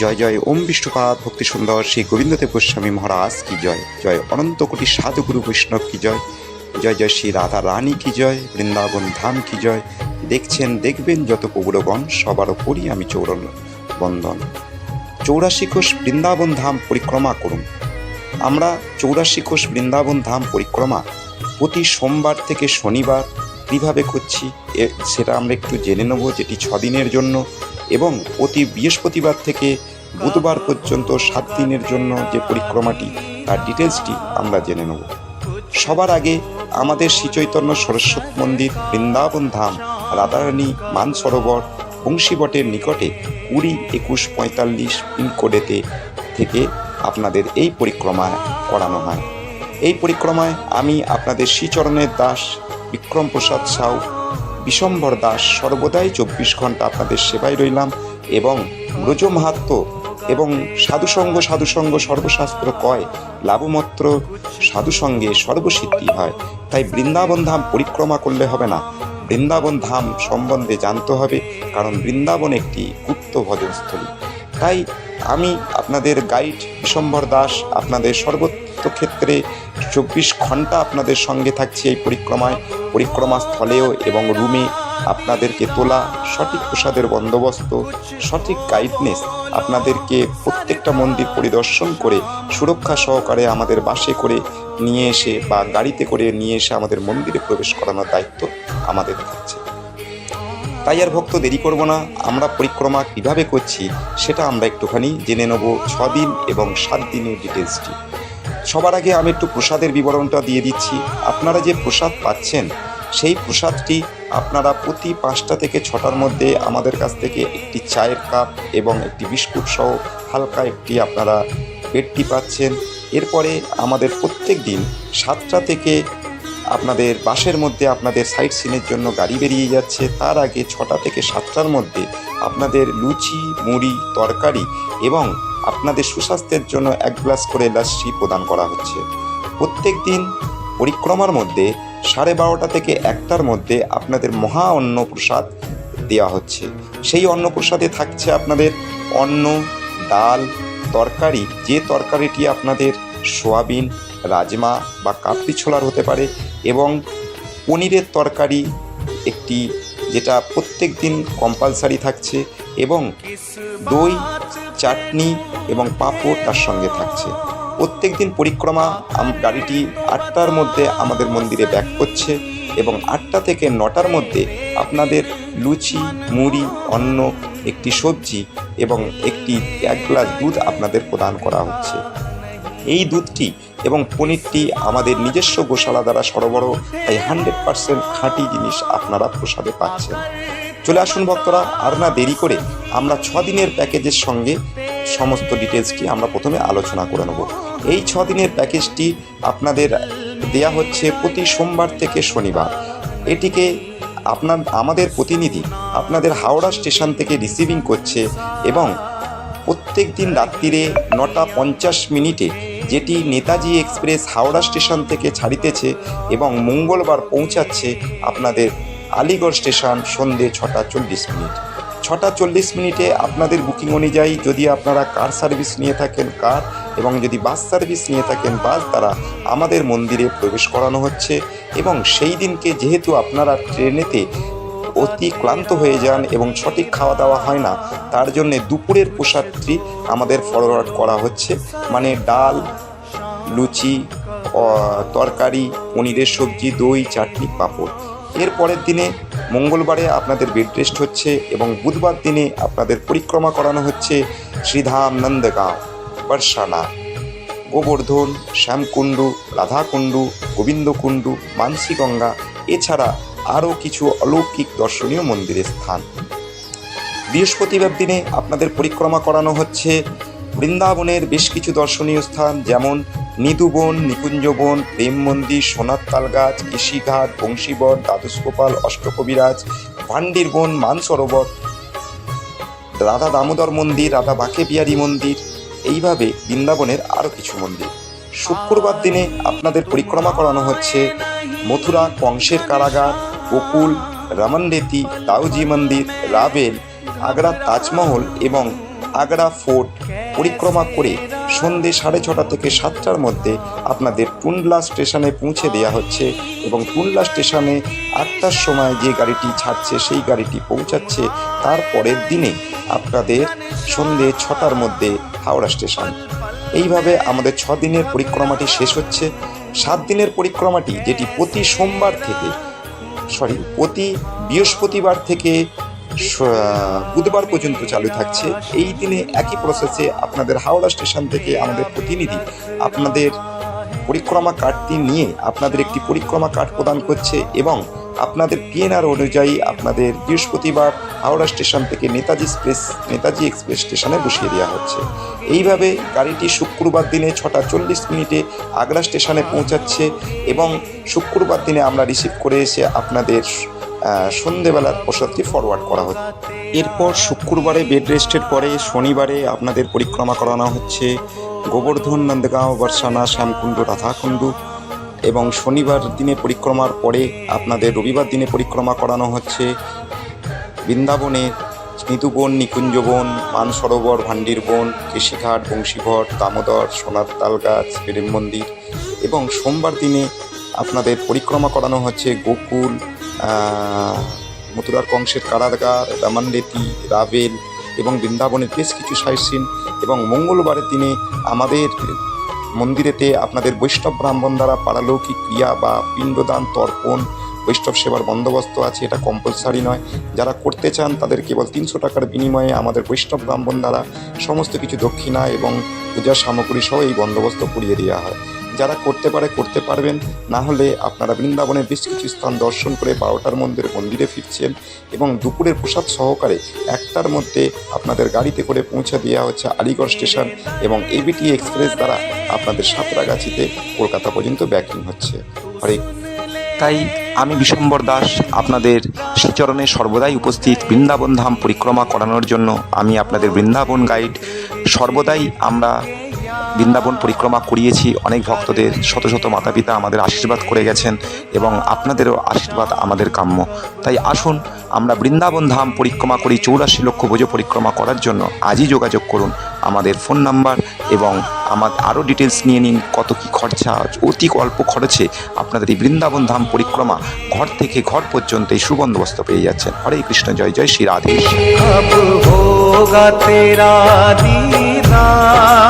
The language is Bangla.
জয় জয় ওম বিষ্ণুপাদ ভক্তি সুন্দর শ্রী গোবিন্দদেব গোস্বামী মহারাজ কি জয়। জয় অনন্ত কোটি সাধু গুরু বৈষ্ণব কি জয়। জয় জয় শ্রী রাধা রানী কি জয়। বৃন্দাবন ধাম কি জয়। দেখছেন দেখবেন যত কবুরগণ সবার ওপরই আমি চৌরণ বন্দন। 84 কোষ বৃন্দাবন ধাম পরিক্রমা করুন। আমরা 84 কোষ বৃন্দাবন ধাম পরিক্রমা প্রতি সোমবার থেকে শনিবার কীভাবে করছি সেটা আমরা একটু জেনে নেব, যেটি 6 দিনের জন্য, এবং প্রতি বৃহস্পতিবার থেকে বুধবার পর্যন্ত 7 দিনের জন্য যে পরিক্রমাটি তার ডিটেলসটি আমরা জেনে নেব। সবার আগে আমাদের শ্রী চৈতন্য সরস্বতী মন্দির বৃন্দাবন ধাম রাধারানী মানসরোবর বংশীবটের নিকটে 20-21-45 পিনকোডেতে থেকে আপনাদের এই পরিক্রমা করানো হয়। এই পরিক্রমায় আমি আপনাদের শ্রীচরণের দাস বিক্রম প্রসাদ সাউ, বিশম্বর দাস সর্বদাই 24 ঘন্টা আপনাদের সেবায় রইলাম। এবং ব্রজ মাহাত্ম্য এবং সাধুসঙ্গ সর্বশাস্ত্র কয়, লাভমাত্র সাধুসঙ্গে সর্বসিদ্ধি হয়। তাই বৃন্দাবন ধাম পরিক্রমা করলে হবে না, বৃন্দাবন ধাম সম্বন্ধে জানতে হবে, কারণ বৃন্দাবন একটি গুপ্ত ভজনস্থলী। তাই আমি আপনাদের গাইড বিশম্বর দাস আপনাদের সর্বক্ষেত্রে 24 ঘন্টা আপনাদের সঙ্গে থাকছি এই পরিক্রমা স্থলেও এবং রুমে আপনাদেরকে তোলা, সঠিক প্রসাদের বন্দোবস্ত, সঠিক গাইডনেস, আপনাদেরকে প্রত্যেকটা মন্দির পরিদর্শন করে সুরক্ষা সহকারে আমাদের বাসে করে নিয়ে এসে বা গাড়িতে করে নিয়ে এসে আমাদের মন্দিরে প্রবেশ করানোর দায়িত্ব আমাদের থাকছে। তাই আর ভক্ত দেরি করব না, আমরা পরিক্রমা কিভাবে করছি সেটা আমরা একটুখানি জেনে নেব 6 দিন এবং 7 দিনের ডিটেলসটি। সবার আগে আমি একটু প্রসাদের বিবরণটা দিয়ে দিচ্ছি। আপনারা যে প্রসাদ পাচ্ছেন সেই প্রসাদটি আপনারা প্রতি 5টা থেকে 6টার মধ্যে আমাদের কাছ থেকে একটি চায়ের কাপ এবং একটি বিস্কুট সহ হালকা একটি আপনারা পেটটি পাচ্ছেন। এরপরে আমাদের প্রত্যেক দিন 7টা থেকে আপনাদের বাসের মধ্যে আপনাদের সাইট সিনের জন্য গাড়ি বেরিয়ে যাচ্ছে। তার আগে 6টা থেকে 7টার মধ্যে আপনাদের লুচি, মুড়ি, তরকারি এবং আপনাদের সুস্বাস্থ্যের জন্য 1 গ্লাস করে লস্যি প্রদান করা হচ্ছে। প্রত্যেক দিন পরিক্রমার মধ্যে 12:30 থেকে 1টার মধ্যে আপনাদের মহা অন্নপ্রসাদ দেওয়া হচ্ছে। সেই অন্নপ্রসাদে থাকছে আপনাদের অন্ন, ডাল, তরকারি, যে তরকারিটি আপনাদের সোয়াবিন, রাজমা বা কাবলি ছোলার হতে পারে, এবং পনিরের তরকারি একটি, যেটা প্রত্যেক দিন কম্পালসারি থাকছে, এবং দই, চাটনি এবং পাঁপড় তার সঙ্গে থাকছে। প্রত্যেক দিন পরিক্রমা গাড়িটি 8টার মধ্যে আমাদের মন্দিরে ব্যাক করছে এবং 8টা থেকে 9টার মধ্যে আপনাদের লুচি, মুড়ি, অন্ন, একটি সবজি এবং একটি 1 গ্লাস দুধ আপনাদের প্রদান করা হচ্ছে। এই দুধটি এবং পনিরটি আমাদের নিজস্ব গোশালা দ্বারা সরবরাহ, তাই 100% খাঁটি জিনিস আপনারা প্রসাদে পাচ্ছেন। চলে আসুন ভক্তরা, আর না দেরি করে আমরা 6 দিনের প্যাকেজের সঙ্গে সমস্ত ডিটেলসটি আমরা প্রথমে আলোচনা করে নেব। এই 6 দিনের প্যাকেজটি আপনাদের দেয়া হচ্ছে প্রতি সোমবার থেকে শনিবার। এটিকে আমাদের প্রতিনিধি আপনাদের হাওড়া স্টেশন থেকে রিসিভিং করছে এবং প্রত্যেক দিন রাত্রিরে 9:50 যেটি নেতাজি এক্সপ্রেস হাওড়া স্টেশন থেকে ছাড়িতেছে এবং মঙ্গলবার পৌঁছাচ্ছে আপনাদের আলিগড় স্টেশন সন্ধ্যে 6:40। 6:40 আপনাদের বুকিং অনুযায়ী যদি আপনারা কার সার্ভিস নিয়ে থাকেন কার, এবং যদি বাস সার্ভিস নিয়ে থাকেন বাস দ্বারা আমাদের মন্দিরে প্রবেশ করানো হচ্ছে। এবং সেই দিনকে যেহেতু আপনারা ট্রেনেতে অতি ক্লান্ত হয়ে যান এবং সঠিক খাওয়া দাওয়া হয় না, তার জন্যে দুপুরের প্রসাদটি আমাদের ফরওয়ার্ড করা হচ্ছে, মানে ডাল, লুচি, তরকারি, পনিরের সবজি, দই, চাটনি, পাঁপড়। এর পরের দিনে মঙ্গলবারে আপনাদের বেড রেস্ট হচ্ছে এবং বুধবার দিনে আপনাদের পরিক্রমা করানো হচ্ছে শ্রীধাম, নন্দগাঁও, বর্ষানা, গোবর্ধন, শ্যামকুণ্ডু, রাধাকুণ্ডু, গোবিন্দকুণ্ডু, মানসীগঙ্গা, এছাড়া আরও কিছু অলৌকিক দর্শনীয় মন্দিরের স্থান। বৃহস্পতিবার দিনে আপনাদের পরিক্রমা করানো হচ্ছে বৃন্দাবনের বেশ কিছু দর্শনীয় স্থান, যেমন নিধুবন, নিকুঞ্জবন, প্রেম মন্দির, সোনার তালগাছ, কেশিঘাট, বংশীবট, দ্বাদশ গোপাল, অষ্টকবিরাজ, ভান্ডির বন, মানসরোবর, রাধা দামোদর মন্দির, রাধা বাঁকে বিহারী মন্দির, এইভাবে বৃন্দাবনের আরও কিছু মন্দির। শুক্রবার দিনে আপনাদের পরিক্রমা করানো হচ্ছে মথুরা কংসের কারাগার, গোকুল, রমন রেতি, দাউজি মন্দির, রাবেল, আগ্রার তাজমহল এবং আগ্রা ফোর্ট পরিক্রমা করে সন্ধ্যে 6:30 থেকে 7টার মধ্যে আপনাদের টুন্ডলা স্টেশনে পৌঁছে দেওয়া হচ্ছে এবং টুন্ডলা স্টেশনে 8টার সময় যে গাড়িটি ছাড়ছে সেই গাড়িটি পৌঁছাচ্ছে তার পরের দিনে আপনাদের সন্ধ্যে 6টার মধ্যে হাওড়া স্টেশন। এইভাবে আমাদের 6 দিনের পরিক্রমাটি শেষ হচ্ছে। 7 দিনের পরিক্রমাটি যেটি প্রতি বৃহস্পতিবার থেকে বুধবার পর্যন্ত চালু থাকছে। এই দিনে একই প্রসেসে আপনাদের হাওড়া স্টেশন থেকে আমাদের প্রতিনিধি আপনাদের পরিক্রমা কার্ডটি নিয়ে আপনাদের একটি পরিক্রমা কার্ড প্রদান করছে এবং আপনাদের পিএনআর অনুযায়ী আপনাদের বৃহস্পতিবার হাওড়া স্টেশন থেকে নেতাজি এক্সপ্রেস স্টেশনে বসিয়ে দেওয়া হচ্ছে। এইভাবে গাড়িটি শুক্রবার দিনে 6:40 আগ্রা স্টেশনে পৌঁছাচ্ছে এবং শুক্রবার দিনে আমরা রিসিভ করে এসে আপনাদের সন্ধেবেলার প্রসাদটি ফরওয়ার্ড করা হচ্ছে। এরপর শুক্রবারে বেড রেস্টের পরে শনিবারে আপনাদের পরিক্রমা করানো হচ্ছে গোবর্ধন, নন্দগাঁও, বর্ষানা, শ্যামকুণ্ড, রাধাকুণ্ড এবং শনিবার দিনে পরিক্রমার পরে আপনাদের রবিবার দিনে পরিক্রমা করানো হচ্ছে বৃন্দাবনের স্মৃতিবন, নিকুঞ্জবন, মানসরোবর, ভান্ডিরবন, কেশিঘাট, বংশীঘাট, দামোদর, সোনার তালগাছ, প্রেম মন্দির এবং সোমবার দিনে আপনাদের পরিক্রমা করানো হচ্ছে গোকুল, মথুরার কংসের কারাগার, রামানরেতি, রাভেল এবং বৃন্দাবনের বেশ কিছু সাইট সিন এবং মঙ্গলবারের দিনে আমাদের মন্দিরেতে আপনাদের বৈষ্ণব ব্রাহ্মণ দ্বারা পারলৌকিক ক্রিয়া বা পিণ্ডদান, তর্পণ, বৈষ্ণব সেবার বন্দোবস্ত আছে। এটা কম্পালসারি নয়, যারা করতে চান তাদের কেবল 300 টাকার বিনিময়ে আমাদের বৈষ্ণব ব্রাহ্মণ দ্বারা সমস্ত কিছু দক্ষিণা এবং পূজার সামগ্রী সহ এই বন্দোবস্ত করিয়ে দেওয়া হয়। যারা করতে পারবেন, না হলে আপনারা বৃন্দাবনের বেশ কিছু স্থান দর্শন করে 12টার মন্দিরে ফিরছেন এবং দুপুরের প্রসাদ সহকারে 1টার মধ্যে আপনাদের গাড়িতে করে পৌঁছে দেওয়া হচ্ছে আলিগড় স্টেশন এবং এবিটি এক্সপ্রেস দ্বারা আপনাদের সাঁতরাগাছিতে কলকাতা পর্যন্ত ব্যাকিং হচ্ছে। তাই আমি বিশ্বম্বর দাস আপনাদের শ্রীচরণে সর্বদাই উপস্থিত। বৃন্দাবন ধাম পরিক্রমা করানোর জন্য আমি আপনাদের বৃন্দাবন গাইড। সর্বদাই আমরা বৃন্দাবন পরিক্রমা করিয়েছি অনেক ভক্তদের, শত শত মাতা পিতা আমাদের আশীর্বাদ করে গেছেন এবং আপনাদেরও আশীর্বাদ আমাদের কাম্য। তাই আসুন আমরা বৃন্দাবন ধাম পরিক্রমা করি। 84 লক্ষ ভোজ পরিক্রমা করার জন্য আজই যোগাযোগ করুন। আমাদের ফোন নাম্বার এবং আমাদের আরও ডিটেলস নিয়ে নিন, কত কী খরচা। অতি অল্প খরচে আপনাদের এই বৃন্দাবন ধাম পরিক্রমা ঘর থেকে ঘর পর্যন্ত এই সুবন্দোবস্ত পেয়ে যাচ্ছেন। হরে কৃষ্ণ, জয় জয় শ্রী রাধে। अब होगा तेरा दीदार।